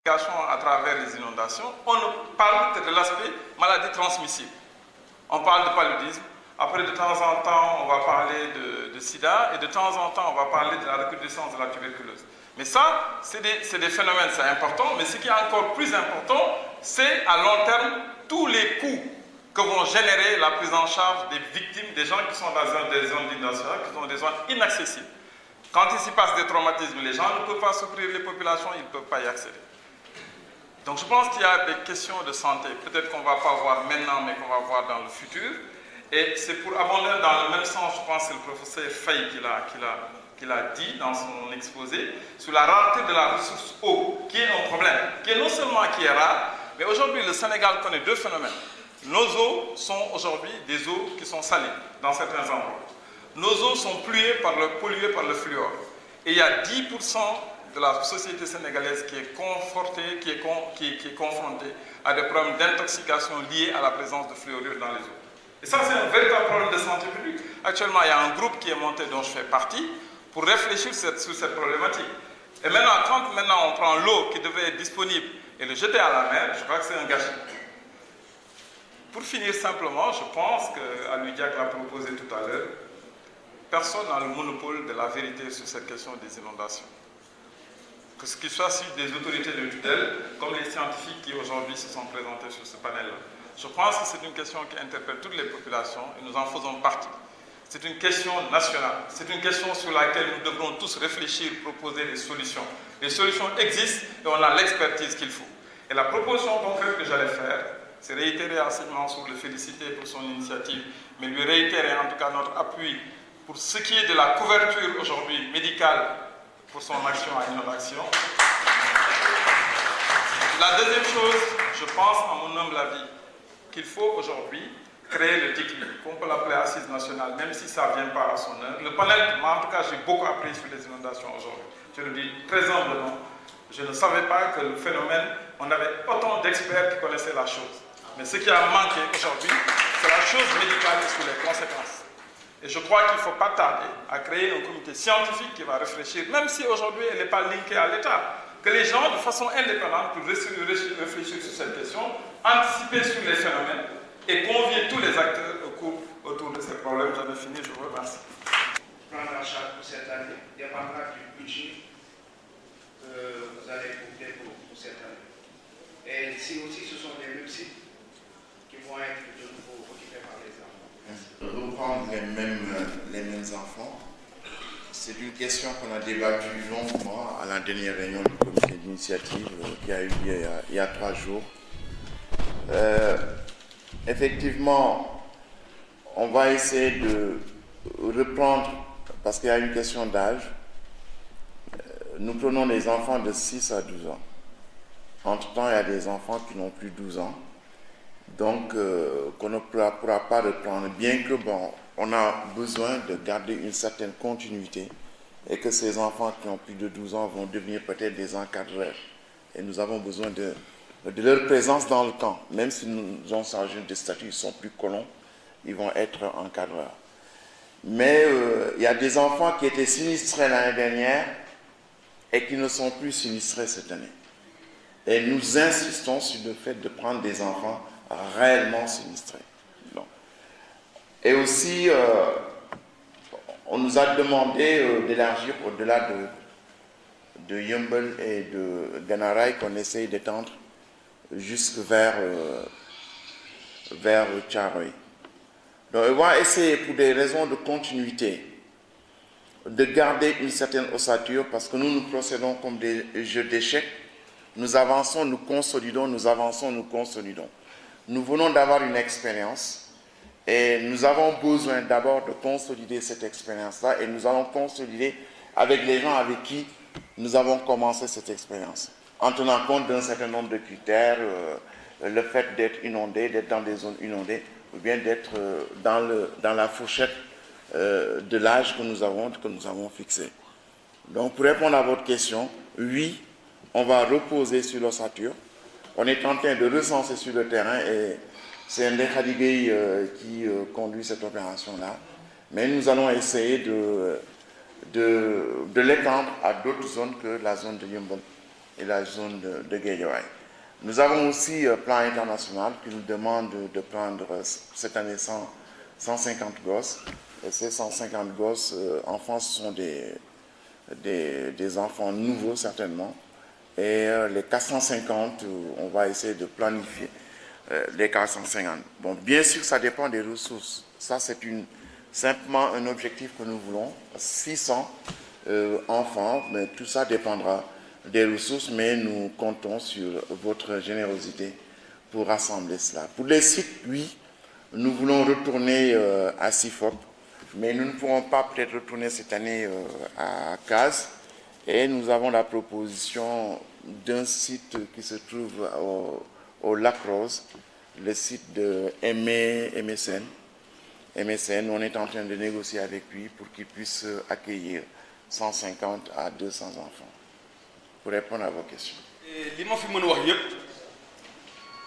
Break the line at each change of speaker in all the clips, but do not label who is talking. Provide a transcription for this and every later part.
à travers les inondations, on ne parle que de l'aspect maladie transmissible. On parle de paludisme, après de temps en temps on va parler de sida et de temps en temps on va parler de la recrudescence de la tuberculose. Mais ça, c'est des phénomènes, c'est important, mais ce qui est encore plus important, c'est à long terme tous les coûts que vont générer la prise en charge des victimes, des gens qui sont dans des zones d'inondation, qui sont des zones inaccessibles. Quand il s'y passe des traumatismes, les gens ne peuvent pas s'offrir, les populations, ils ne peuvent pas y accéder. Donc je pense qu'il y a des questions de santé, peut-être qu'on ne va pas voir maintenant, mais qu'on va voir dans le futur. Et c'est pour abonder dans le même sens, je pense que c'est le professeur Faye qui l'a dit dans son exposé, sur la rareté de la ressource eau, qui est un problème, qui est non seulement qui est rare, mais aujourd'hui le Sénégal connaît deux phénomènes. Nos eaux sont aujourd'hui des eaux qui sont salées dans certains endroits. Nos eaux sont polluées par le fluor. Et il y a 10% de la société sénégalaise qui est confrontée à des problèmes d'intoxication liés à la présence de fluorure dans les eaux. Et ça, c'est un véritable problème de santé publique. Actuellement, il y a un groupe qui est monté, dont je fais partie, pour réfléchir sur cette problématique. Et maintenant, quand on prend l'eau qui devait être disponible et le jeter à la mer, je crois que c'est un gâchis. Pour finir simplement, je pense qu'Aloui Diack l'a proposé tout à l'heure, personne n'a le monopole de la vérité sur cette question des inondations. Que ce qu'il soit sur des autorités de tutelle, comme les scientifiques qui aujourd'hui se sont présentés sur ce panel-là. Je pense que c'est une question qui interpelle toutes les populations et nous en faisons partie. C'est une question nationale, c'est une question sur laquelle nous devrons tous réfléchir, proposer des solutions. Les solutions existent et on a l'expertise qu'il faut. Et la proposition concrète que j'allais faire, c'est réitérer à Seydi Mansour, le féliciter pour son initiative, mais lui réitérer en tout cas notre appui pour ce qui est de la couverture aujourd'hui médicale pour son action à inondation. La deuxième chose, je pense à mon humble avis, qu'il faut aujourd'hui créer le TICLI, qu'on peut l'appeler assise nationale, même si ça ne vient pas à son heure. Le panel, moi en tout cas, j'ai beaucoup appris sur les inondations aujourd'hui. Je le dis très humblement. Je ne savais pas que le phénomène, on avait autant d'experts qui connaissaient la chose. Mais ce qui a manqué aujourd'hui, c'est la chose médicale et sur les conséquences. Et je crois qu'il ne faut pas tarder à créer un comité scientifique qui va réfléchir, même si aujourd'hui elle n'est pas linkée à l'État, que les gens, de façon indépendante, puissent réfléchir sur cette question, anticiper sur les phénomènes et convier tous les acteurs autour de ces problèmes. J'en ai fini, je vous remercie.
Prendre en charge pour cette année dépendra du budget que vous allez voter pour cette année. Et si aussi ce sont des mêmes sites qui vont être de nouveau occupés par les enfants.
Reprendre les mêmes enfants, c'est une question qu'on a débattue longuement à la dernière réunion du comité d'initiative qui a eu lieu il y a 3 jours. Effectivement, on va essayer de reprendre, parce qu'il y a une question d'âge. Nous prenons les enfants de 6 à 12 ans. Entre-temps, il y a des enfants qui n'ont plus 12 ans. Donc, qu'on ne pourra pas reprendre, bien que, on a besoin de garder une certaine continuité et que ces enfants qui ont plus de 12 ans vont devenir peut-être des encadreurs. Et nous avons besoin de leur présence dans le camp. Même si nous ont changé de statut, ils ne sont plus colons, ils vont être encadreurs. Mais il y a des enfants qui étaient sinistrés l'année dernière et qui ne sont plus sinistrés cette année. Et nous insistons sur le fait de prendre des enfants réellement sinistrés. Donc. Et aussi, on nous a demandé d'élargir au-delà de Yeumbeul et de Guinaray, qu'on essaye d'étendre jusque vers Thiaroye. Donc on va essayer, pour des raisons de continuité, de garder une certaine ossature, parce que nous procédons comme des jeux d'échecs. Nous avançons, nous consolidons, nous avançons, nous consolidons. Nous venons d'avoir une expérience et nous avons besoin d'abord de consolider cette expérience-là, et nous allons consolider avec les gens avec qui nous avons commencé cette expérience, en tenant compte d'un certain nombre de critères, le fait d'être inondé, d'être dans des zones inondées, ou bien d'être dans la fourchette de l'âge que nous avons fixé. Donc, pour répondre à votre question, oui, on va reposer sur l'ossature. On est en train de recenser sur le terrain et c'est Ndeye Khady Gueye qui conduit cette opération-là. Mais nous allons essayer de l'étendre à d'autres zones que la zone de Yeumbeul et la zone de Guédiawaye. Nous avons aussi plan international qui nous demande de prendre cette année 150 gosses. Et ces 150 gosses, enfants, ce sont des enfants nouveaux certainement. Et les 450, on va essayer de planifier les 450. Bon, bien sûr, ça dépend des ressources. Ça, c'est simplement un objectif que nous voulons. 600 enfants, mais tout ça dépendra des ressources, mais nous comptons sur votre générosité pour rassembler cela. Pour les sites, oui, nous voulons retourner à Sifop, mais nous ne pourrons pas peut-être retourner cette année à Caz. Et nous avons la proposition d'un site qui se trouve au Lac Rose, le site de MSN. On est en train de négocier avec lui pour qu'il puisse accueillir 150 à 200 enfants. Pour répondre à vos questions.
Ce que je veux dire,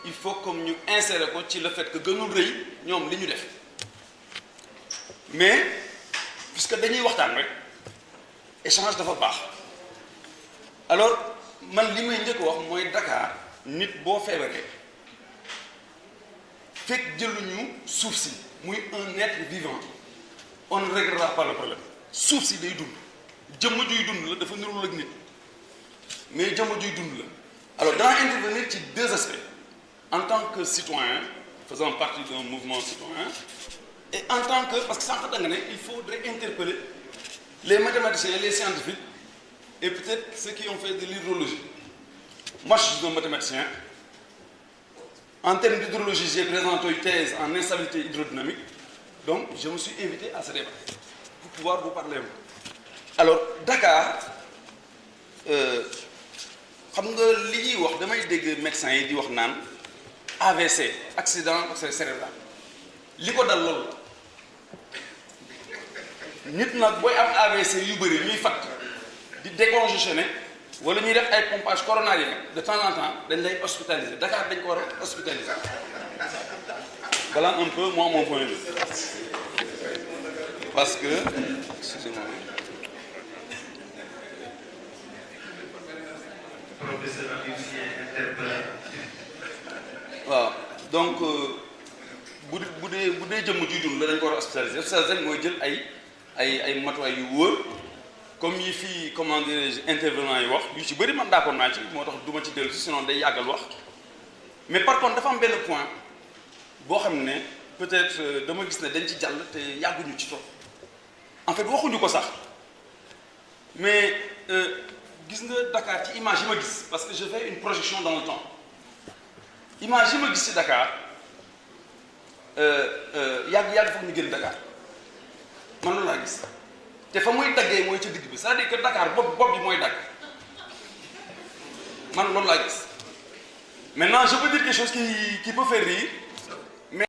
il faut que nous insérions le fait que nous avons fait ce qu'on mais, puisque nous avons fait l'échange de baax. Alors, ce que je veux dire, c'est Dakar, nit bo février. Fait que nous souci, un être vivant, on ne réglera pas le problème. Souci day dund. Jëm juy dund la dafa nirul ak nit. Mais jëm juy dund la. Alors, dans intervenir sur deux aspects. En tant que citoyen, faisant partie d'un mouvement citoyen, et en tant que, parce que ça il faudrait interpeller les mathématiciens, les scientifiques, et peut-être ceux qui ont fait de l'hydrologie. Moi, je suis un mathématicien. En termes d'hydrologie, j'ai présenté une thèse en instabilité hydrodynamique. Donc, je me suis invité à ce débat pour pouvoir vous parler. Alors, Dakar, xam nga li ñuy wax damay dégg médecins yi di wax naan AVC accident cérébral li ko dal loolu nit nag booy am AVC yu bëri ñuy fatt di décongestionné wala ñuy def ay pompage coronarien de temps en temps dañ lay hospitaliser Dakar dañ ko war a hospitaliser voilà un peu moi mon point de vue parce que excusez-moi.
Professeur Lucien interpellé.
waaw donc bu dee jëmm juy dund la dañ ko war a hospitaliser mooy jël ay matuwaay yu wóor comme yi fii comment dirais-je intervenant yi wax yu ci bëri man d'accord naa ci moo tax du ma ci dellu si sinon day yàggal wax mais par contre dafa am benn point boo xam ne peut-être dama gis ne dañ ci jàll te yàgguñu ci trop en fait waxuñu ko sax mais gis nga Dakar ci image yi ma gis parce que je fais une projection dans le temps image yi ma gis ci Dakar yàgg foog ñu génn Dakar man loolu laa gis te fa muy daggee mooy ci digg bi c'est-à-dire que Dakar bopp bi mooy dagg man loolu laa gis maintenant je peux dire quelque chose qui peut faire rire